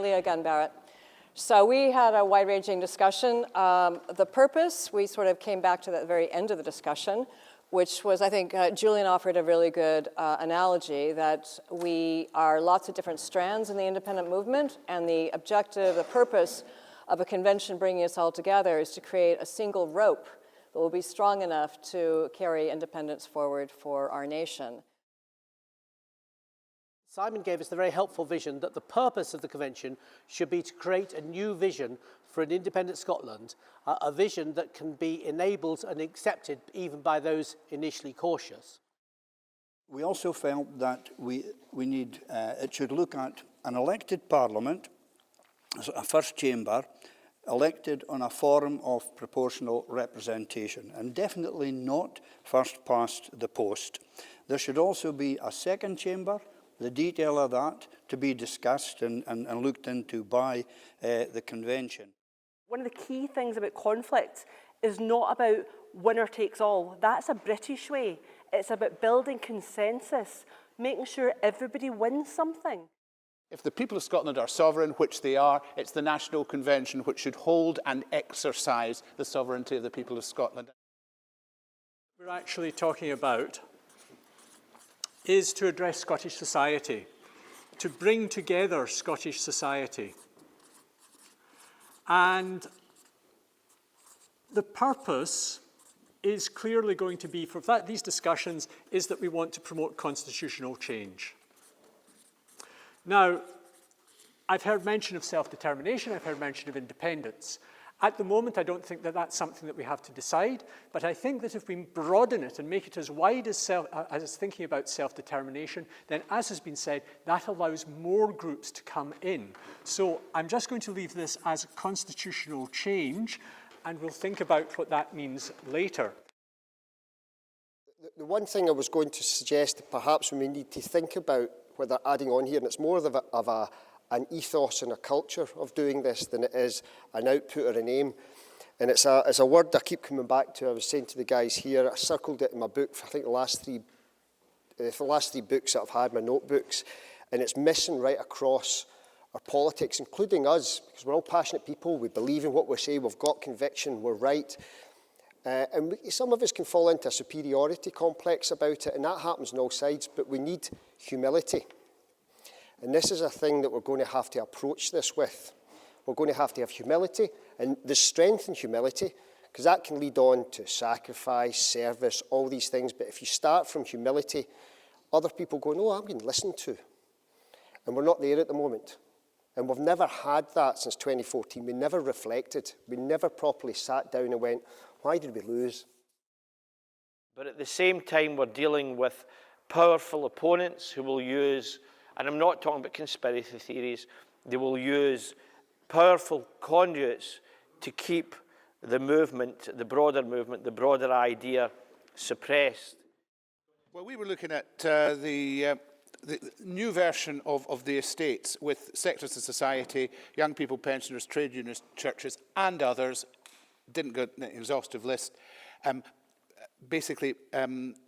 Leah Gunn-Barrett. So we had a wide-ranging discussion. The purpose, we sort of came back to the very end of the discussion, which was, I think, Julian offered a really good analogy that we are lots of different strands in the independent movement, and the objective, the purpose of a convention bringing us all together is to create a single rope that will be strong enough to carry independence forward for our nation. Simon gave us the very helpful vision that the purpose of the convention should be to create a new vision for an independent Scotland, a vision that can be enabled and accepted even by those initially cautious. We also felt that it should look at an elected parliament, a first chamber, elected on a form of proportional representation, and definitely not first past the post. There should also be a second chamber, the detail of that to be discussed and looked into by the convention. One of the key things about conflict is not about winner takes all. That's a British way. It's about building consensus, making sure everybody wins something. If the people of Scotland are sovereign, which they are, it's the National Convention which should hold and exercise the sovereignty of the people of Scotland. We're actually talking about is to address Scottish society, to bring together Scottish society. And the purpose is clearly going to be, for these discussions, is that we want to promote constitutional change. Now, I've heard mention of self-determination, I've heard mention of independence. At the moment, I don't think that that's something that we have to decide, but I think that if we broaden it and make it as wide as thinking about self-determination, then, as has been said, that allows more groups to come in. So I'm just going to leave this as constitutional change, and we'll think about what that means later. The one thing I was going to suggest perhaps we need to think about whether adding on here, and it's more of an ethos and a culture of doing this than it is an output or an aim. And it's a word I keep coming back to. I was saying to the guys here, I circled it in my book for I think the last three books that I've had, my notebooks, and it's missing right across our politics, including us, because we're all passionate people, we believe in what we say, we've got conviction, we're right. And some of us can fall into a superiority complex about it, and that happens on all sides, but we need humility. And this is a thing that we're going to have to approach this with. We're going to have humility, and there's strength in humility, because that can lead on to sacrifice, service, all these things. But if you start from humility, other people go, no, I'm being listened to. And we're not there at the moment. And we've never had that since 2014. We never reflected. We never properly sat down and went, why did we lose? But at the same time, we're dealing with powerful opponents who will use, and I'm not talking about conspiracy theories, they will use powerful conduits to keep the movement, the broader idea suppressed. Well, we were looking at the new version of the estates with sectors of society, young people, pensioners, trade unions, churches and others. Didn't go an exhaustive list. Basically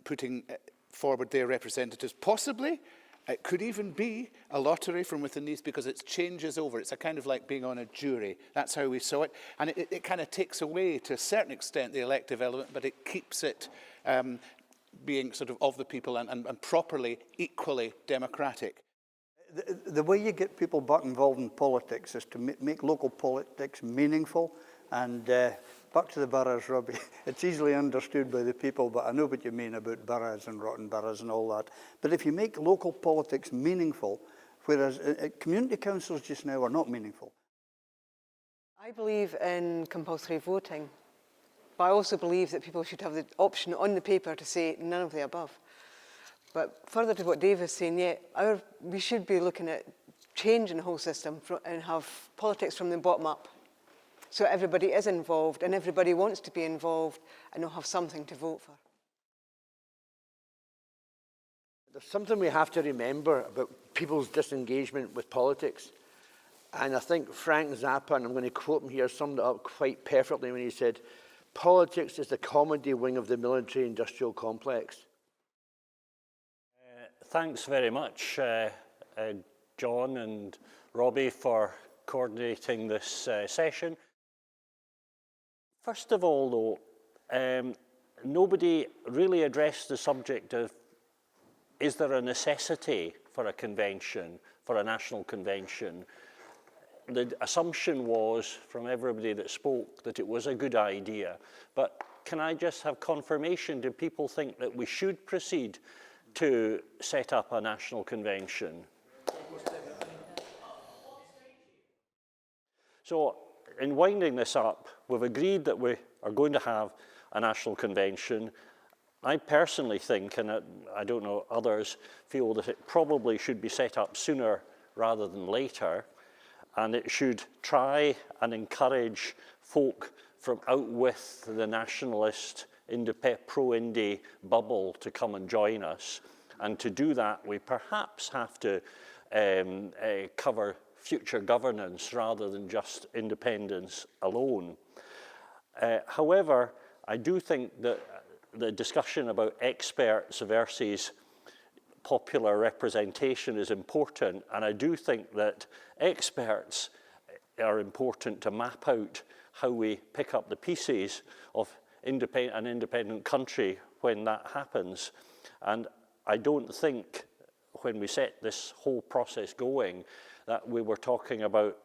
putting forward their representatives. Possibly it could even be a lottery from within these, because it changes over. It's a kind of like being on a jury. That's how we saw it. And it kind of takes away, to a certain extent, the elective element, but it keeps it being sort of the people and properly, equally democratic. The way you get people back involved in politics is to make local politics meaningful. And back to the boroughs, Robbie, it's easily understood by the people, but I know what you mean about boroughs and rotten boroughs and all that. But if you make local politics meaningful, whereas community councils just now are not meaningful. I believe in compulsory voting, but I also believe that people should have the option on the paper to say none of the above. But further to what Dave is saying, yeah, we should be looking at changing the whole system and have politics from the bottom up. So everybody is involved and everybody wants to be involved and they'll have something to vote for. There's something we have to remember about people's disengagement with politics. And I think Frank Zappa, and I'm going to quote him here, summed it up quite perfectly when he said, politics is the comedy wing of the military-industrial complex. Thanks very much, John and Robbie, for coordinating this session. First of all, though, nobody really addressed the subject of, is there a necessity for a convention, for a national convention? The assumption was, from everybody that spoke, that it was a good idea. But can I just have confirmation? Do people think that we should proceed to set up a national convention? So, in winding this up, we've agreed that we are going to have a national convention. I personally think, and I don't know others, feel that it probably should be set up sooner rather than later, and it should try and encourage folk from out with the nationalist pro-Indy bubble to come and join us. And to do that, we perhaps have to cover future governance rather than just independence alone. However, I do think that the discussion about experts versus popular representation is important, and I do think that experts are important to map out how we pick up the pieces of an independent country when that happens. And I don't think, when we set this whole process going, that we were talking about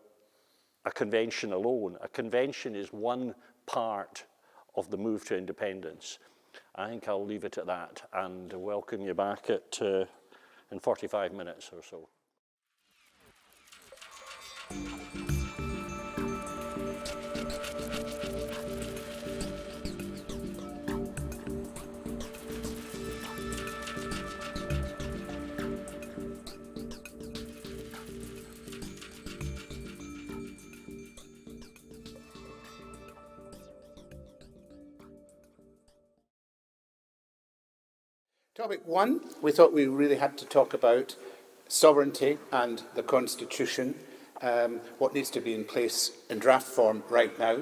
a convention alone. A convention is one part of the move to independence. I think I'll leave it at that and welcome you back in 45 minutes or so. Topic 1, we thought we really had to talk about sovereignty and the Constitution, what needs to be in place in draft form right now,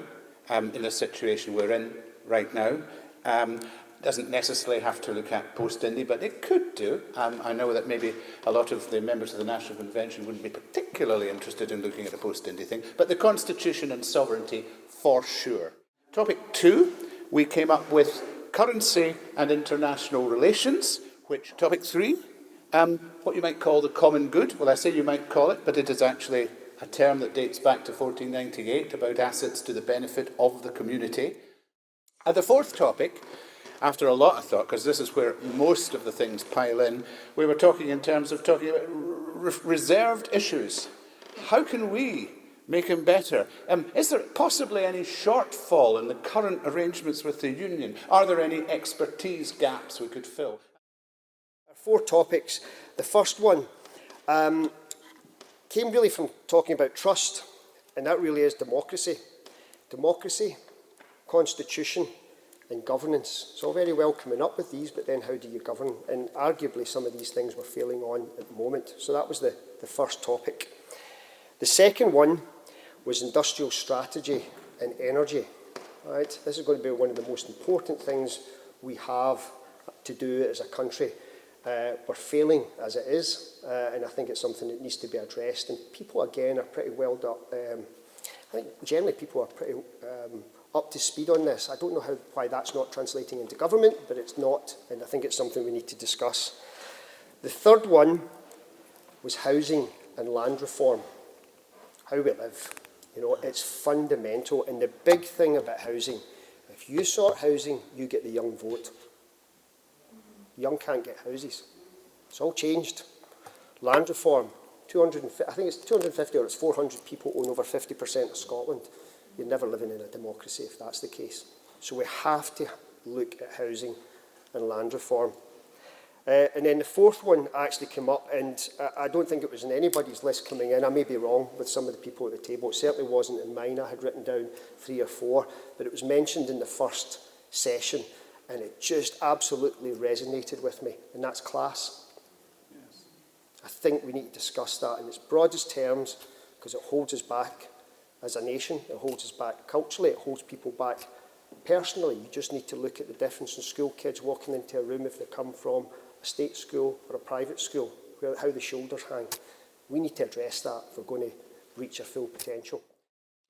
in the situation we're in right now. Doesn't necessarily have to look at post-Indy, but it could do. I know that maybe a lot of the members of the National Convention wouldn't be particularly interested in looking at a post-Indy thing, but the Constitution and sovereignty for sure. Topic 2, we came up with currency and international relations, which topic 3, what you might call the common good. Well, I say you might call it, but it is actually a term that dates back to 1498 about assets to the benefit of the community. And the fourth topic, after a lot of thought, because this is where most of the things pile in, we were talking in terms of talking about reserved issues. How can we make them better? Is there possibly any shortfall in the current arrangements with the union? Are there any expertise gaps we could fill? 4 topics. The first one came really from talking about trust, and that really is democracy. Democracy, constitution, and governance. It's all very well coming up with these, but then how do you govern? And arguably some of these things we're failing on at the moment. So that was the first topic. The second one was industrial strategy and energy. Right? This is going to be one of the most important things we have to do as a country. We're failing as it is, and I think it's something that needs to be addressed. And people, again, are pretty well done. I think generally people are pretty up to speed on this. I don't know why that's not translating into government, but it's not, and I think it's something we need to discuss. The third one was housing and land reform. How we live. You know, it's fundamental. And the big thing about housing, if you sort housing, you get the young vote. Young can't get houses. It's all changed. Land reform, I think it's 250 or it's 400 people own over 50% of Scotland. You're never living in a democracy if that's the case. So we have to look at housing and land reform. And then the fourth one actually came up, and I don't think it was in anybody's list coming in. I may be wrong with some of the people at the table. It certainly wasn't in mine. I had written down 3 or 4, but it was mentioned in the first session, and it just absolutely resonated with me, and that's class. Yes. I think we need to discuss that in its broadest terms, because it holds us back as a nation, it holds us back culturally, it holds people back personally. You just need to look at the difference in school kids walking into a room if they come from a state school or a private school, how the shoulders hang. We need to address that if we're going to reach their full potential.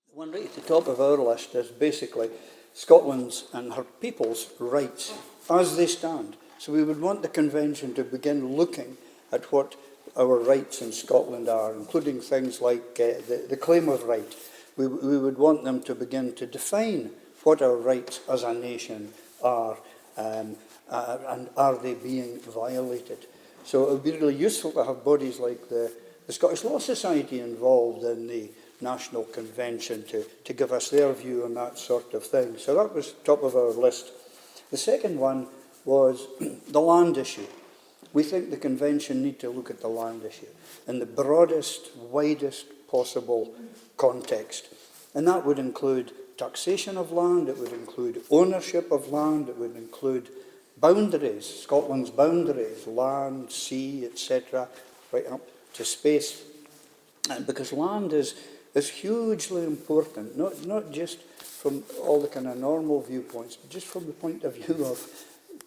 The one right at the top of our list is basically Scotland's and her people's rights as they stand. So we would want the Convention to begin looking at what our rights in Scotland are, including things like the claim of right. We would want them to begin to define what our rights as a nation are, and are they being violated. So it would be really useful to have bodies like the Scottish Law Society involved in the National Convention to give us their view on that sort of thing. So that was top of our list. The second one was the land issue. We think the Convention need to look at the land issue in the broadest, widest possible context. And that would include taxation of land, it would include ownership of land, it would include boundaries, Scotland's boundaries, land, sea, etc., right up to space. And because land is hugely important, not just from all the kind of normal viewpoints, but just from the point of view of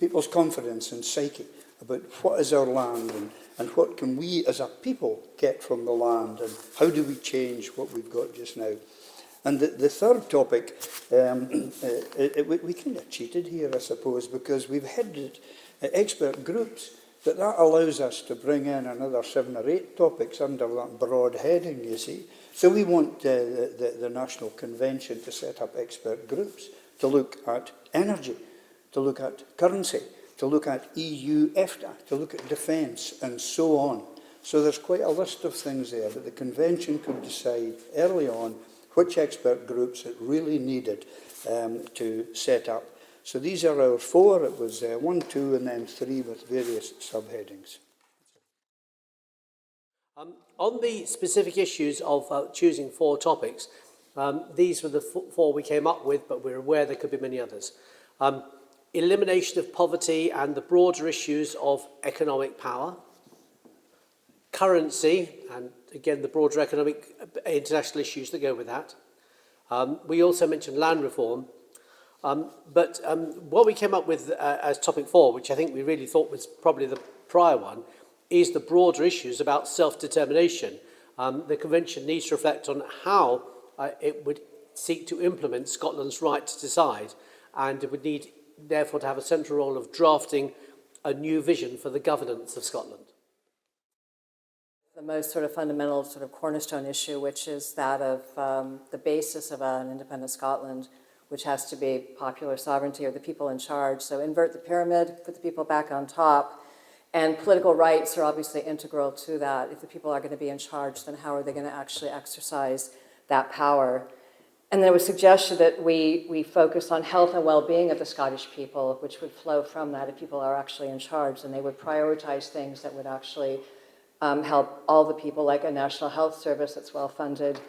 people's confidence and psyche about what is our land and what can we as a people get from the land and how do we change what we've got just now. And the third topic, we kind of cheated here, I suppose, because we've headed expert groups, but that allows us to bring in another 7 or 8 topics under that broad heading, you see. So we want the National Convention to set up expert groups to look at energy, to look at currency, to look at EU EFTA, to look at defence, and so on. So there's quite a list of things there that the Convention could decide early on which expert groups it really needed to set up. So these are our 4. It was 1, 2, and then 3 with various subheadings. On the specific issues of choosing 4 topics, these were the 4 we came up with, but we're aware there could be many others. Elimination of poverty and the broader issues of economic power, currency, and again the broader economic international issues that go with that. We also mentioned land reform, but what we came up with as topic 4, which I think we really thought was probably the prior one, is the broader issues about self-determination. The Convention needs to reflect on how it would seek to implement Scotland's right to decide, and it would need therefore to have a central role of drafting a new vision for the governance of Scotland. The most sort of fundamental sort of cornerstone issue, which is that of the basis of an independent Scotland, which has to be popular sovereignty or the people in charge. So invert the pyramid, put the people back on top, and political rights are obviously integral to that. If the people are going to be in charge, then how are they going to actually exercise that power? And there was suggestion that we focus on health and well-being of the Scottish people, which would flow from that if people are actually in charge, and they would prioritize things that would actually help all the people, like a national health service that's well-funded,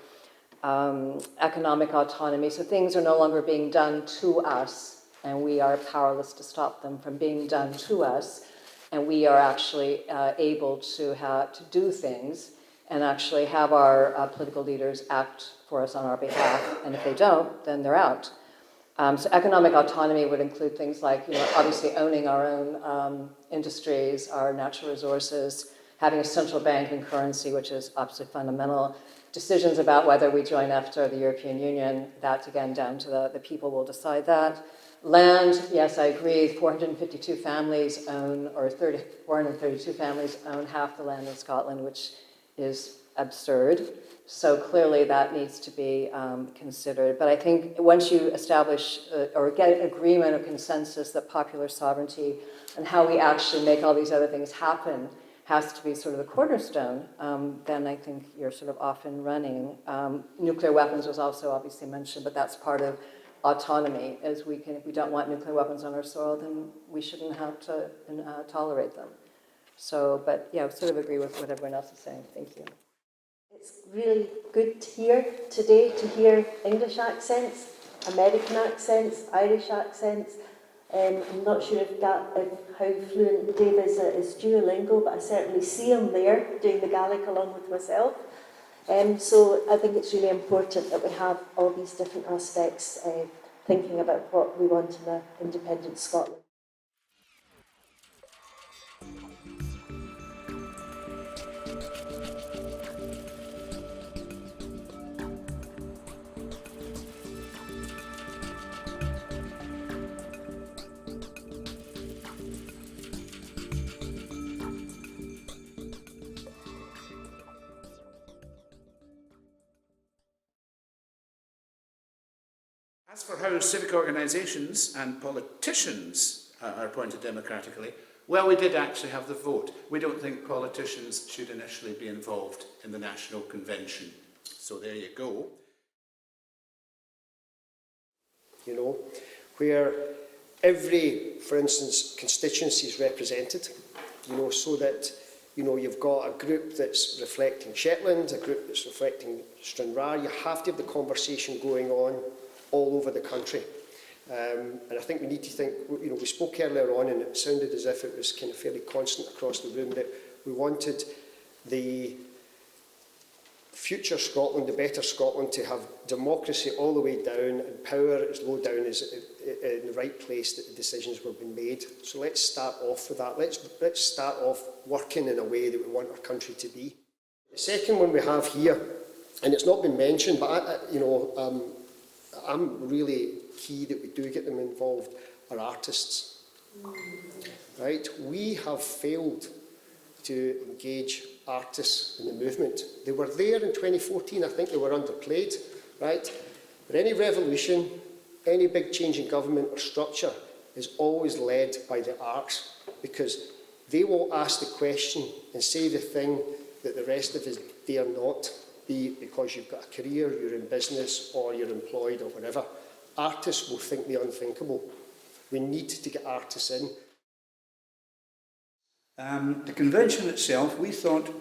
economic autonomy. So things are no longer being done to us, and we are powerless to stop them from being done to us, and we are actually able to do things and actually have our political leaders act for us on our behalf, and if they don't, then they're out. So economic autonomy would include things like, obviously owning our own industries, our natural resources, having a central bank and currency, which is absolutely fundamental. Decisions about whether we join EFTA or the European Union, that's again down to the people will decide that. Land, yes, I agree, 452 families own, or 432 families own half the land in Scotland, which is absurd. So clearly that needs to be considered. But I think once you establish or get an agreement or consensus that popular sovereignty and how we actually make all these other things happen has to be sort of the cornerstone, then I think you're sort of off and running. Nuclear weapons was also obviously mentioned, but that's part of autonomy. If we don't want nuclear weapons on our soil, then we shouldn't have to tolerate them. So, but yeah, I sort of agree with what everyone else is saying. Thank you. It's really good here today to hear English accents, American accents, Irish accents. I'm not sure how fluent Dave is Duolingo, but I certainly see him there doing the Gaelic along with myself. So I think it's really important that we have all these different aspects thinking about what we want in an independent Scotland. As for how civic organisations and politicians are appointed democratically, well, we did actually have the vote. We don't think politicians should initially be involved in the National Convention. So there you go. You know, where every, for instance, constituency is represented, you know, so that, you know, you've got a group that's reflecting Shetland, a group that's reflecting Stranraer. You have to have the conversation going on all over the country. And I think we need to think, you know, we spoke earlier on and it sounded as if it was kind of fairly constant across the room that we wanted the future Scotland, the better Scotland, to have democracy all the way down and power as low down as in the right place that the decisions were being made. So let's start off with that. Let's start off working in a way that we want our country to be. The second one we have here, and it's not been mentioned, but I'm really key that we do get them involved, are artists. Right? We have failed to engage artists in the movement. They were there in 2014, I think they were underplayed, right? But any revolution, any big change in government or structure is always led by the arts, because they will ask the question and say the thing that the rest of us dare not, be it because you've got a career, you're in business, or you're employed, or whatever. Artists will think the unthinkable. We need to get artists in. The convention itself, we thought,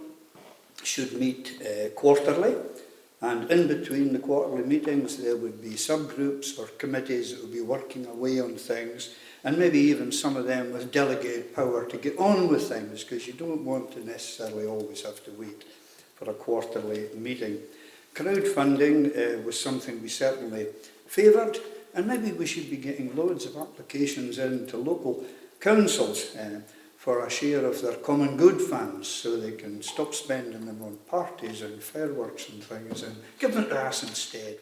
should meet quarterly, and in between the quarterly meetings there would be subgroups or committees that would be working away on things, and maybe even some of them with delegated power to get on with things, because you don't want to necessarily always have to wait for a quarterly meeting. Crowdfunding was something we certainly favoured, and maybe we should be getting loads of applications into local councils for a share of their common good funds, so they can stop spending them on parties and fireworks and things and give them to us instead.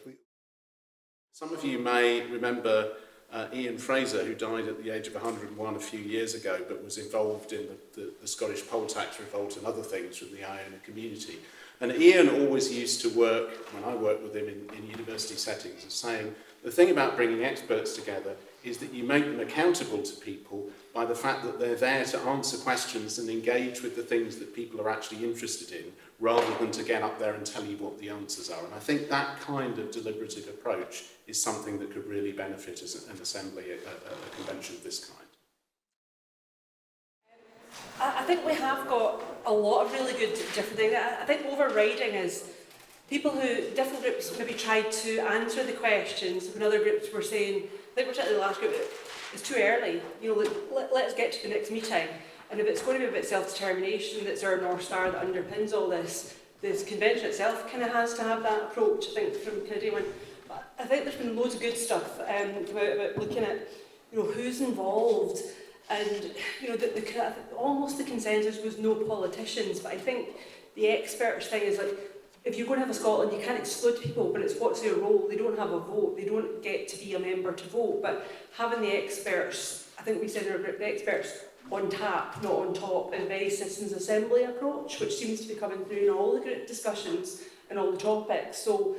Some of you may remember Ian Fraser, who died at the age of 101 a few years ago, but was involved in the Scottish poll tax revolt and other things from the Iona community. And Ian always used to work, when I worked with him in university settings, of saying the thing about bringing experts together is that you make them accountable to people by the fact that they're there to answer questions and engage with the things that people are actually interested in, rather than to get up there and tell you what the answers are. And I think that kind of deliberative approach is something that could really benefit as an assembly at a convention of this kind. I think we have got a lot of really good different things. I think overriding is people who, different groups maybe tried to answer the questions when other groups were saying, I think particularly the last group, it's too early, you know, let's get to the next meeting. And if it's going to be about self-determination, that's our North Star that underpins all this convention itself kind of has to have that approach, I think, from kind of day one. But I think there's been loads of good stuff come out about looking at, you know, who's involved. And, you know, almost the consensus was no politicians, but I think the experts thing is like, if you're going to have a Scotland, you can't exclude people, but it's what's their role. They don't have a vote, they don't get to be a member to vote, but having the experts, I think we said in our group, the experts on tap, not on top, and a very citizens' assembly approach, which seems to be coming through in all the group discussions and all the topics. So,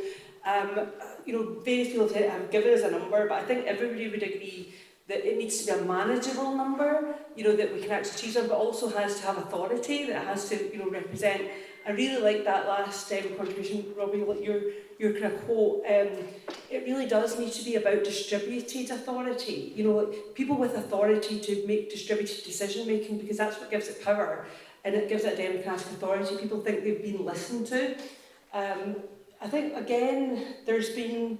you know, various people have given us a number, but I think everybody would agree that it needs to be a manageable number, you know, that we can actually achieve them, but also has to have authority, that it has to, you know, represent. I really like that last contribution, Robbie, like your kind of quote. It really does need to be about distributed authority. You know, like people with authority to make distributed decision making, because that's what gives it power, and it gives it a democratic authority. People think they've been listened to. I think again, there's been,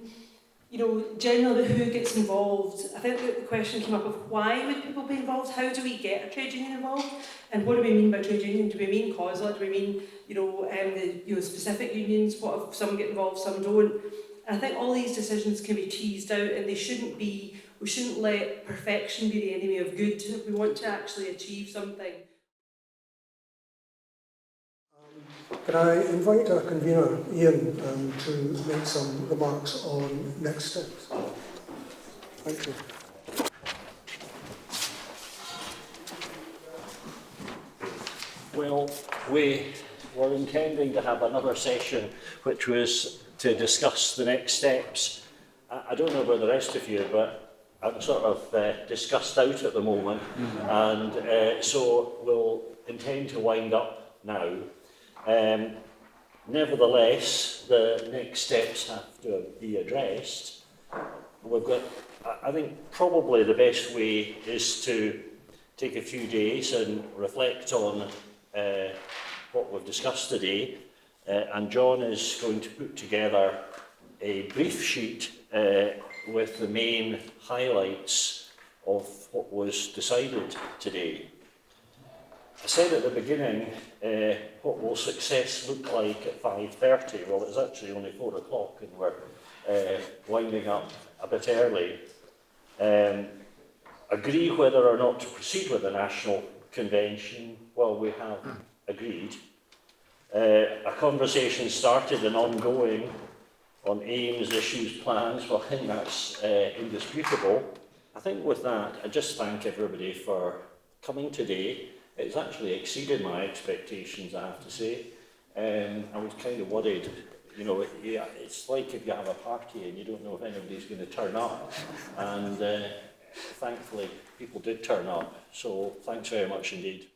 you know, generally who gets involved. I think that the question came up of why would people be involved? How do we get a trade union involved? And what do we mean by trade union? Do we mean COSLA? Do we mean, you know, the specific unions? What if some get involved, some don't? And I think all these decisions can be teased out, and they shouldn't be. We shouldn't let perfection be the enemy of good. If we want to actually achieve something. Can I invite our convener, Ian, to make some remarks on next steps? Thank you. Well, we were intending to have another session which was to discuss the next steps I don't know about the rest of you, but I'm sort of discussed out at the moment, and so we'll intend to wind up now. Nevertheless, the next steps have to be addressed. We've got, I think probably the best way is to take a few days and reflect on what we've discussed today, and John is going to put together a brief sheet with the main highlights of what was decided today. I said at the beginning, what will success look like at 5:30? Well, it's actually only 4 o'clock and we're winding up a bit early. Agree whether or not to proceed with the National Convention. Well, we have agreed. A conversation started and ongoing on aims, issues, plans. Well, I think that's indisputable. I think with that, I just thank everybody for coming today. It's actually exceeded my expectations, I have to say. I was kind of worried, you know, yeah, it's like if you have a party and you don't know if anybody's going to turn up. And thankfully, people did turn up. So thanks very much indeed.